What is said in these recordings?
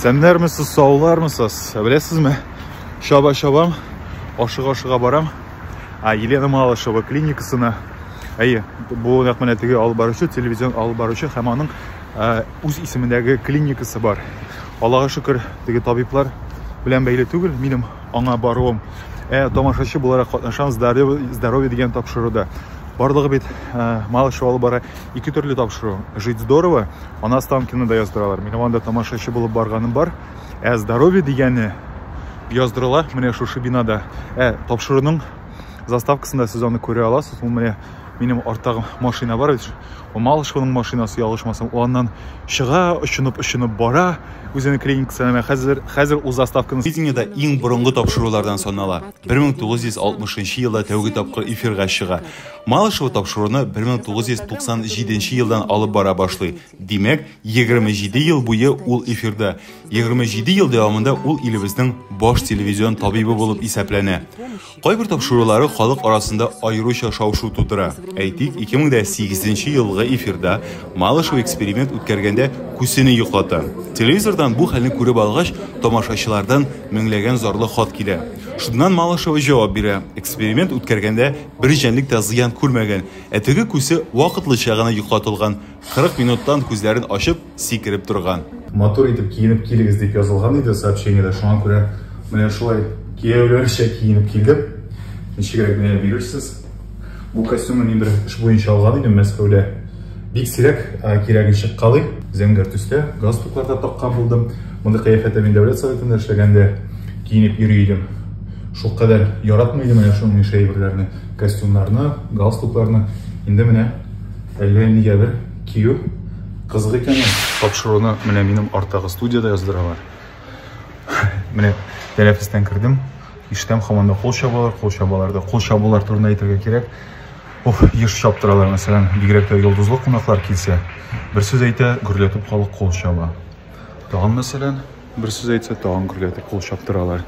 Сәннәрмісіз, саулармысыз? Білесізме? Шаба-шабам, ашыға барам. Елена Малышева клиникасына. Бұл нәқмәнәтіге алып барушы, телевизион алып барушы һәм аның үз исемендәге клиникасы бар. Аллаға шүкір, теге табиблар белән бәйле түгел, минем аңа баруым. Тамашачы буларак катнашам здоровье дигән тапшыруда. Барлыгы бит Малышева алып бара ике төрле тапшыру. Жить здорово, ана Останкино да яздыралар. Минем анда тамашачы булып барганым бар. Здоровье дигәнне яздырыла менә шушы бинада. Тапшыруның заставкасында сез аны күрә аласыз. Ул менә минем арттагы машина бар бит. Ул Малышеваның машинасы, ялгышмасам, аннан чыга, очынып бара. Үзенең клиникасына хәзер ул заставканы видениедә иң борынгы тапшырулардан санала. 1960 елда тәүге тапкыр эфирга чыга. Малышева тапшыруны 1997 елдан алып бара башлый. Димәк, 27 ел буе ул эфирда. 27 ел дәвамында ул илебезнең баш телевизион табибы булып исәпләнә. Кайбер тапшырулары халык арасында аеруча шау-шу тудыра. Әйтик, 2008 елгы эфирда Малышева эксперимент үткәргәндә күсене йоклата. Телевизордан бу хәлне күреп алгач, тамашачылардан меңләгән зарлы хат килә. Шуннан Малышева җавап бирә. Эксперимент үткәргәндә бер җанлык та зыян күрмәгән. Теге күсе вакытлыча гына йоклатылган. 40 минуттан күзләрен ачып, сикереп торган. Мотор итеп киенеп килегез дип язылган иде сообщениедә. Шуңа күрә менә шулай кияүләрчә киенеп килдем. Ничегрәк менә бирерсез? Бу костюмны мин бер эш буенча алган идем Мәскәүдә. Бик сирәк кирәге чыккалый. Зәңгәр төстә галстукларда таккан булдым. Монда кыяфәттә мин дәүләт советында эшләгәндә киенеп йөри идем. Шул кадәр яратмый идем менә шуның шәйберләрне, костюмнарны, галстукларны. Инде менә әллә нигәдер кию кызык икән. Тапшыруны менә минем арттагы студияда яздыралар. Менә тәнәфестән кердем. Иштәм һаманда кул чабалар турында әйтергә кирәк. Еш чаптыралар, мәсәлән, бигрәк тә йолдызлы кунаклар килсә, бер сүз әйтә, гөрләтеп халык кул чаба. Тагын мәсәлән, бер сүз әйтсә, тагын гөрләтеп кул чаптыралар.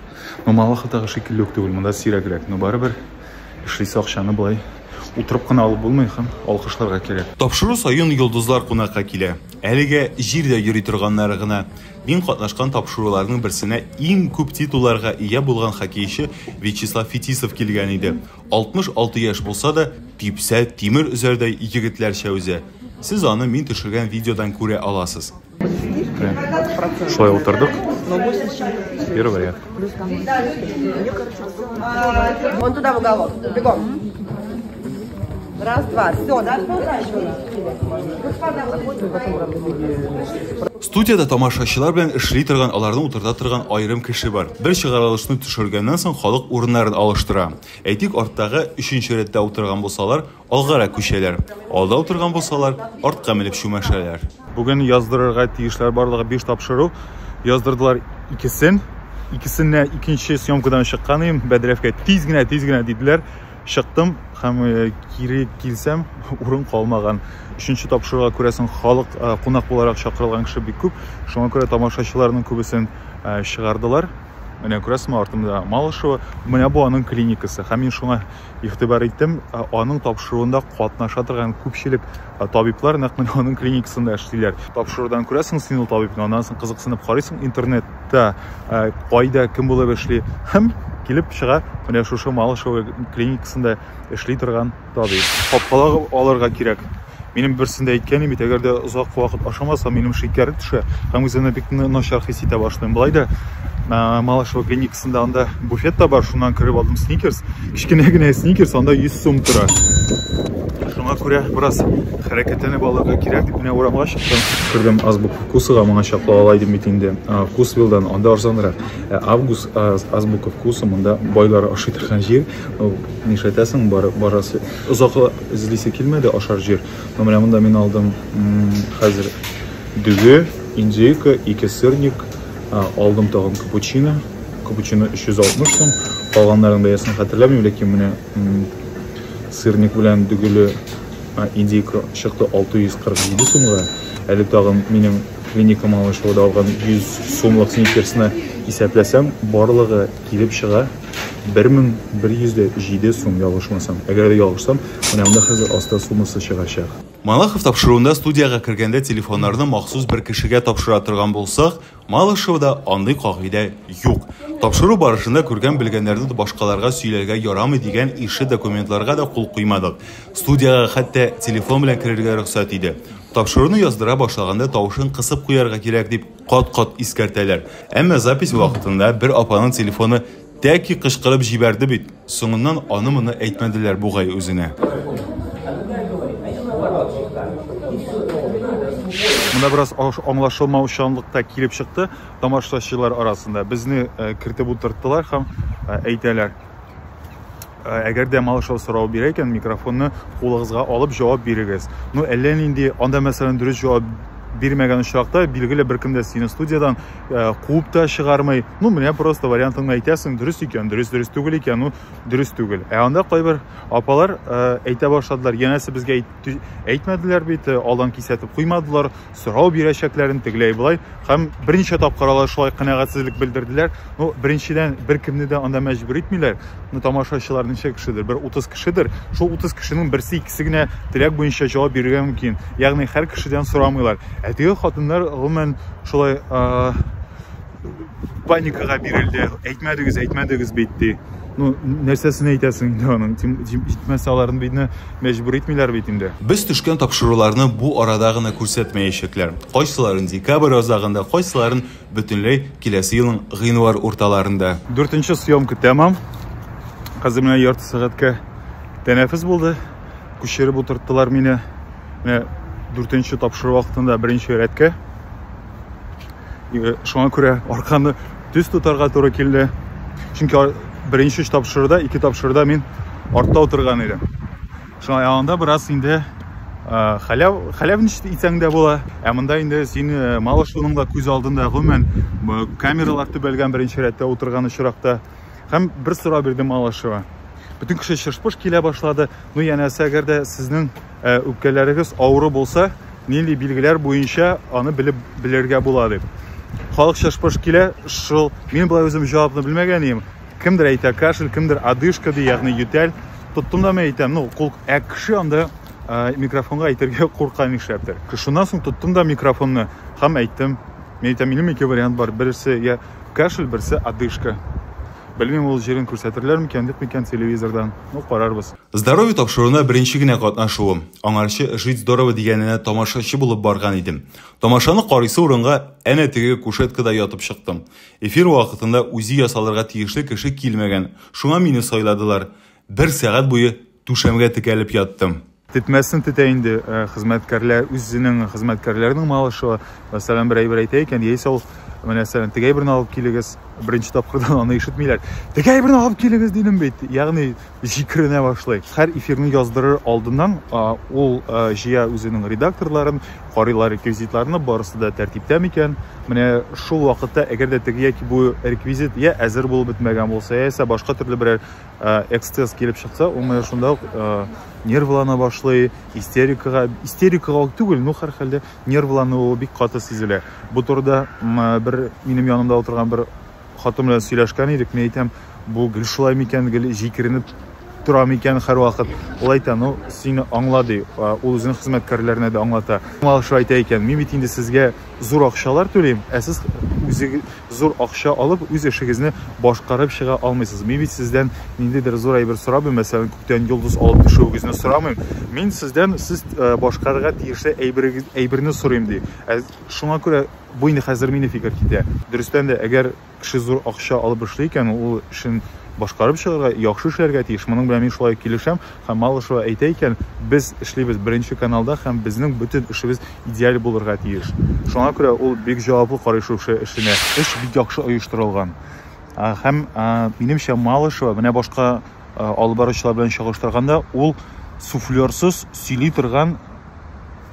Малыхтагы шикелле үк түгел, монда сирәгрәк. Барыбер эшлисе акчаны булай утырып кына алып булмый һәм алкышларга кирәк. Тапшыру саен йолдызлар кунакка килә. Әлегә җирдә йөри торганнары гына. Мин катнашкан тапшыруларның берсенә иң күп титулларга ия булган хоккейчы Вячеслав Фетисов килгән иде. 66 яшь булса да, типсә тимер үзәрдәй егетләрчә үзе. Сез аны мин төшергән видеодан күрә аласыз. Шулай утырдык. Первый ряд. Вон туда в уголок. Бегом. Раз, два. Все, да? Студияда тамашачылар белән эшли торган, аларны утырта торган аерым кеше бар. Бер чыгарылышны төшергәннән соң халык урыннарын алыштыра. Әйтик, арттагы 3нче рәттә утырган булсалар, алгарак күчәләр. Алда утырган булсалар, артка менеп чүмәшәләр. Бүген яздырырга тиешләр барлыгы 5 тапшыру. Яздырдылар икесен. Икесенә икенче съемкадан чыккан идем. Бәдрәфкә тиз генә диделәр. Чыктым һәм кире килсәм, урын калмаган. 3нче тапшыруга күрәсен халык кунак буларак чакырылган кеше бик күп. Шуңа күрә тамашачыларның күбесен чыгардылар. Менә күрәсезме артымда Малышева, менә бу аның клиникасы. Һәм мин шуңа игътибар иттем, аның тапшыруында катнаша торган күпчелек табиблар нәкъ менә аның клиникасында эшлиләр. Тапшырудан күрәсең син ул табибны, аннан соң кызыксынып карыйсың интернетта кайда кем булып эшли. Һәм килеп чыга менә шушы Малышева клиникасында эшли торган табиб. Капкалар алырга кирәк. Минем берсендә әйткәнем бит, әгәр дә озак вакыт ашамаса, минем шикәр төшә. Һәм үземне бик начар хис итә башлыйм. Булай да Малышева клиникасында анда буфет та бар, шуннан киреп алдым сникерс. Кичкенә генә сникерс анда 100 сум тора. Шуңа күрә бераз хәрәкәтләнеп алырга кирәк дип менә урамга чыктым. Кирдем азбука вкусыга, моңа чаклы алай дип бит инде. Вкусвиллдан анда арзанрак. Август азбука вкусы монда байлар ашый торган җир. Нишләтәсең, барасы озак излисе килмәде ашар җир. Менә монда мин алдым хәзер дүге, индейка, 2 сырник, алдым тагын капучино. Капучино 360 сум. Калганнарын бәясен хәтерләмим, ләкин менә сырник белән дүгеле индейка чыкты 647 сумга. Әле тагын минем клиника Малышевада алган 100 сумлык сникерсны исәпләсәм, барлыгы килеп чыга 1107 сум ялгышмасам. Әгәр дә ялгышсам, менә монда хәзер аста суммасы чыгачак. Малахов тапшыруында студияга кергәндә телефоннарны махсус бер кешегә тапшыра торган булсак, Малышевда андый кагыйдә юк. Тапшыру барышында күргән белгәннәрне башкаларга сөйләргә ярамый дигән ише документларга да кул куймадык. Студияга хәтта телефон белән керергә рөхсәт иде. Тапшыруны яздыра башлаганда тавышын кысып куярга кирәк дип кат-кат искәртәләр. Әмма запись вакытында бер апаның телефоны тәки кычкырып җибәрде бит. Соңыннан аны-моны әйтмәделәр бугай үзенә. Бunda biraz аңлашылмаучанлыкта килеп чыкты тамашачылар арасында. Безне кертеп утырттылар һәм әйтәләр. Әгәр дә Малышев сорау бирә икән, микрофонны кулыгызга алып җавап бирегез. Ну, әллә нинди анда мәсәлән дөрес җавап бирмәгән очракта билгеле беркем дә сине студиядан куып та чыгармый. Ну, менә просто вариантыңны әйтәсең, дөрес икән, дөрес түгел икән, ну, дөрес түгел. Анда кайбер апалар әйтә башладылар, янәсе безгә әйтмәделәр бит, алдан кисәтеп куймадылар, сорау бирәчәкләрен тегеләй булай, һәм берничә тапкыр алар шулай канәгатьсезлек белдерделәр. Ну, беренчедән беркемне дә анда мәҗбүр итмиләр. Ну, тамашачылар ничә кешедер? Бер 30 кешедер. Шул 30 кешенең берсе икесе генә теләк буенча җавап бирергә мөмкин. Ягъни һәр кешедән сорамыйлар. Теге хатыннар гомумән шулай паникага бирелде. Әйтмәдегез бит ди. Ну, нәрсәсен әйтәсең инде аның? Җитмәсә аларны битне мәҗбүр итмиләр бит инде. Без төшкән тапшыруларны бу арада гына күрсәтмәячәкләр. Кайсыларын декабрь азагында, кайсыларын бөтенләй киләсе елның гыйнвар урталарында. 4нче съемка тәмам. Хәзер менә ярты сәгатькә тәнәфес булды. Күчереп утырттылар мине. Менә 4нче тапшыру вакытында беренче рәткә. Шуңа күрә арканы төз тутарга туры килде. Чөнки беренче тапшыруда, 2 тапшыруда мин артта утырган идем. Шуңа янында бераз инде хәләвничә итсәң дә була. Ә монда инде син Малышевның да күз алдында гомумән камералар төбәлгән беренче рәттә утырган очракта һәм бер сорау бирде Малышева. Bütün kişi şırpış kile başladı. Ну, янәсе әгәр дә сезнең үпкәләрегез авыру булса, нинди билгеләр буенча аны белергә була дип. Халык шырпыш килә, шул мин булай үзем җавапны белмәгән идем. Кемдер әйтә кашель, кемдер одышка ди, ягъни ютәл. Тоттым да мен әйтәм, ну, кеше анда микрофонга әйтергә куркан ишәптер. Шуннан соң тоттым да микрофонны һәм әйттем. Мен әйтәм, минем ике вариант бар. Берсе я кашель, берсе одышка. Белмим, ул җирен күрсәтерләр микән, дип микән телевизордан. Ну, карарбыз. Здоровье тапшыруына беренче генә катнашуым. Аңарчы жить здорово дигәненә тамашачы булып барган идем. Тамашаны карыйсы урынга әнә теге кушеткада ятып чыктым. Эфир вакытында үзи ясалырга тиешле кеше килмәгән. Шуңа мине сайладылар. 1 сәгать буе түшәмгә текәлеп яттым. Тетмәсен тетә инде хезмәткәрләр, үзенең хезмәткәрләренең Малышева, мәсәлән, бер әйбер әйтә икән, яисә ул Мәсәлән, теге әйберне алып килегез, беренче тапкырдан аны ишетмиләр. Теге әйберне алып килегез дидем бит. Ягъни җикеренә башлый. Һәр эфирне яздырыр алдыннан ул җыя үзенең редакторларын, карыйлар реквизитларны, барысы да тәртиптә микән. Менә шул вакытта әгәр дә теге яки бу реквизит я әзер булып бетмәгән булса, яисә башка төрле берәр эксцесс килеп чыкса, ул менә шунда нервлана башлый, истерикага түгел, ну һәр хәлдә нервлануы бик каты сизелә. Бу турыда бер минем янымда утырган бер хатын белән сөйләшкән идек. Мен әйтәм, бу гел шулай микән, гел җикеренеп тора микән һәр вакыт. Ул әйтә, ну сине аңлады, ул үзенең хезмәткәрләренә дә аңлата. Малышев әйтә икән, мин бит инде сезгә зур акчалар түлим, ә сез үзе зур акча алып үз эшегезне башкарып чыга алмыйсыз. Мин бит сездән ниндидер зур әйбер сорабым, мәсәлән, күктән йолдыз алып төшүегезне сорамыйм. Мин сездән сез башкарырга тиешле әйберне сорыйм ди. Шуңа күрә бу инде хәзер мине фикер китә. Дөрестән дә әгәр кеше зур акча алып эшли икән, ул эшен башкарып чыгарга, яхшы эшләргә тиеш. Моның белән мин шулай килешәм. Һәм Малышева әйтә икән, без эшлибез беренче каналда һәм безнең бөтен эшебез идеаль булырга тиеш. Шуңа күрә ул бик җаваплы карый шул эшенә. Эш бик яхшы оештырылган. Һәм минемчә Малышева менә башка алып баручылар белән чагыштырганда, ул суфлёрсыз сөйли торган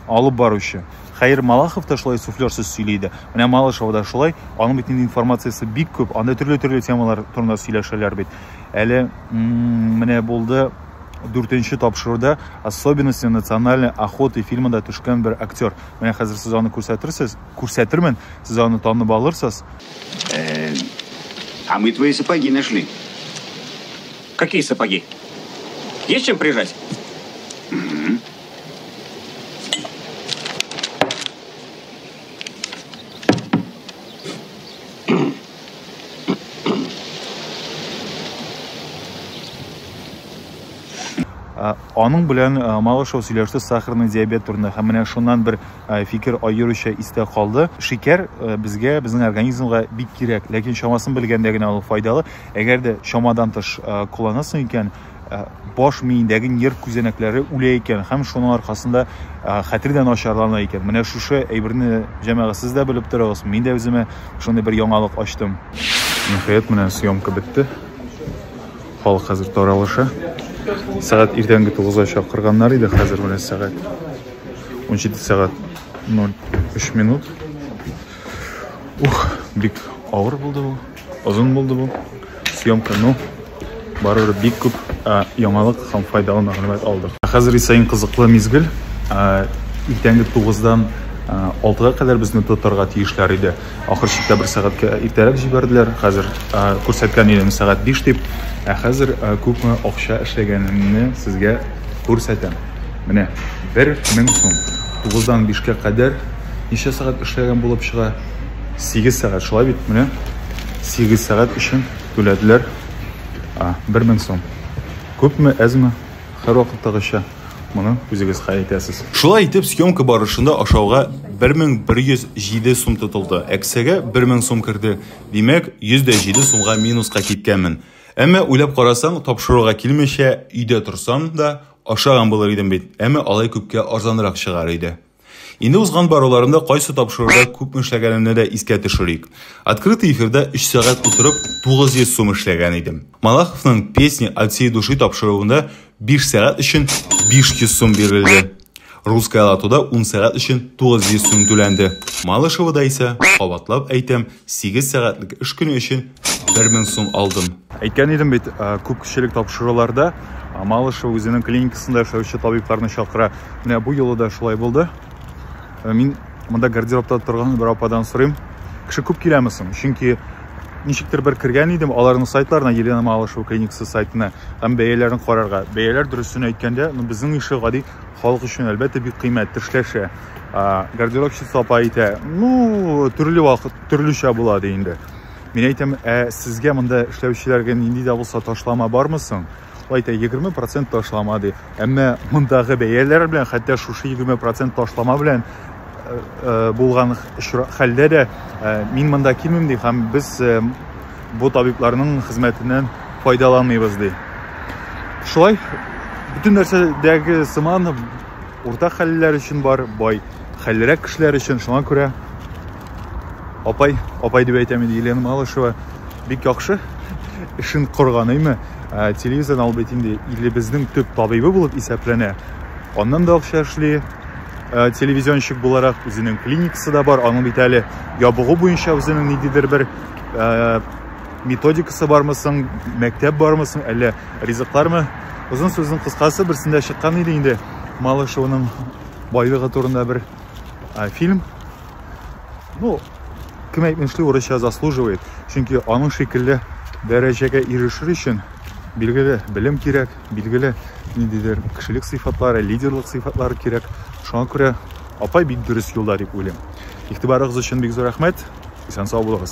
алып баручы. Хәер, Малахов та шулай суфлёрсыз сөйләйде. Менә Малышев да шулай, аның бит информациясе бик күп, анда төрле темалар турында сөйләшәләр бит. Әле менә булды 4нче тапшыруда особенности национальной охоты фильмында төшкән бер актер. Менә хәзер сез аны күрсәтермен, сез аны танып алырсыз. А мы твои сапоги нашли. Какие сапоги? Есть чем прижать? Аның белән Малышева сөйләште сахарный диабет турында. Һәм менә шуннан бер фикер аеруча истә калды. Шикәр безгә, безнең организмга бик кирәк, ләкин чамасын белгәндә генә ул файдалы. Әгәр дә чамадан тыш кулланасың икән, баш миендәге нерв күзәнәкләре үлә икән һәм шуның аркасында хәтердән начарлана икән. Менә шушы әйберне җәмәгать сез дә белеп торыгыз. Мин дә үземә шундый бер яңалык ачтым. Ниһаять менә съемка бетте. Халык хәзер таралыша. Сәгать иртәнге 9-га чакырганнар иде, хәзер менә сәгать 17 сәгать 03 минут. Бик авыр булды бу. Озын булды бу. Съемка, барыбер бик күп яңалык һәм файдалы мәгълүмат алдык. Хәзер исә иң кызыклы мизгел. Иртәнге 9-дан 6-га кадәр безне тотарга тиешләр иде. Ахыр чиктә бер сәгатькә иртәрәк җибәрделәр. Хәзер күрсәткән идем сәгать 5 дип. Хәзер күпме акча эшләгәнемне сезгә күрсәтәм. Менә 1000 сум. 9-дан 5-кә кадәр ничә сәгать эшләгән булып чыга? 8 сәгать, шулай бит, менә 8 сәгать өчен түләделәр 1000 сум. Күпме, әзме? Һәрвакыттагыча моны үзегез хәл итәсез. Шулай итеп, съемка барышында ашауга 1107 сум тотылды. Әксәгә 1000 сум керде. Димәк, 107 сумга минуска киткәнмен. Әмма уйлап карасаң, тапшыруга килмичә өйдә торсам да ашаган булыр идем бит. Әмма алай күпкә арзанрак чыгар иде. Инде узган баруларында кайсы тапшыруда күп эшләгәнемне дә искә төшерик. Открытый эфирда 3 сәгать утырып 900 сум эшләгән идем. Малаховның песни от всей души тапшыруында 5 сәгать өчен 500 сум бирелде. Русская латуда 10 сәгать өчен 900 сум түләнде. Малышевада исә, кабатлап әйтәм, 8 сәгатьлек эш көне өчен 1000 сум алдым. Әйткән идем бит, күп кешелек тапшыруларда Малышева үзенең клиникасында эшләүче табибларны чакыра. Менә бу юлы да шулай булды. Мин монда гардеробта торган бер ападан сорыйм. Кеше күп киләме соң? Чөнки ничектер бер кергән идем аларның сайтларына, Елена Малышева клиникасы сайтына, һәм бәяләрен карарга. Бәяләр дөресен әйткәндә, безнең ише гади халык өчен әлбәттә бик кыйммәтле эшләшә. Гардеробчысы апа әйтә, төрле вакыт, төрлечә була ди инде. Мин әйтәм, сезгә монда эшләүчеләргә нинди дә булса ташлама бармы соң? Әйтә, 20% ташлама ди. Әмма мондагы бәяләр белән, хәтта шушы 20% ташлама белән булган хәлдә дә мин монда килмим ди һәм без бу табибларның хезмәтеннән файдаланмыйбыз ди. Шулай бүтән нәрсәдәге сыман урта хәлләр өчен бар, бай хәллерәк кешеләр өчен. Шуңа күрә апай дип әйтәм инде, Елена Малышева бик яхшы эшен курганыймы? Телевизордан алып инде илебезнең төп табибы булып исәпләнә. Аннан да акча эшли. Телевизионщик буларак үзенең клиникасы да бар. Аның бит әле ябыгы буенча үзенең ниндидер бер методикасы бармысың, мәктәп бармысың, әллә ризыклармы? Узын сүзнең кыскасы берсендә чыккан иде инде Малышеваның байлыгы турында бер фильм. Кем әйтмешли, урысча заслуживает. Чөнки аның шикелле дәрәҗәгә ирешер өчен билгеле белем кирәк, билгеле ниндидер кешелек сыйфатлары, лидерлык сыйфатлары кирәк. Шуңа күрә апай бик дөрес юлда дип уйлыйм. Игътибарыгыз өчен бик зур рәхмәт. Исән сау булыгыз.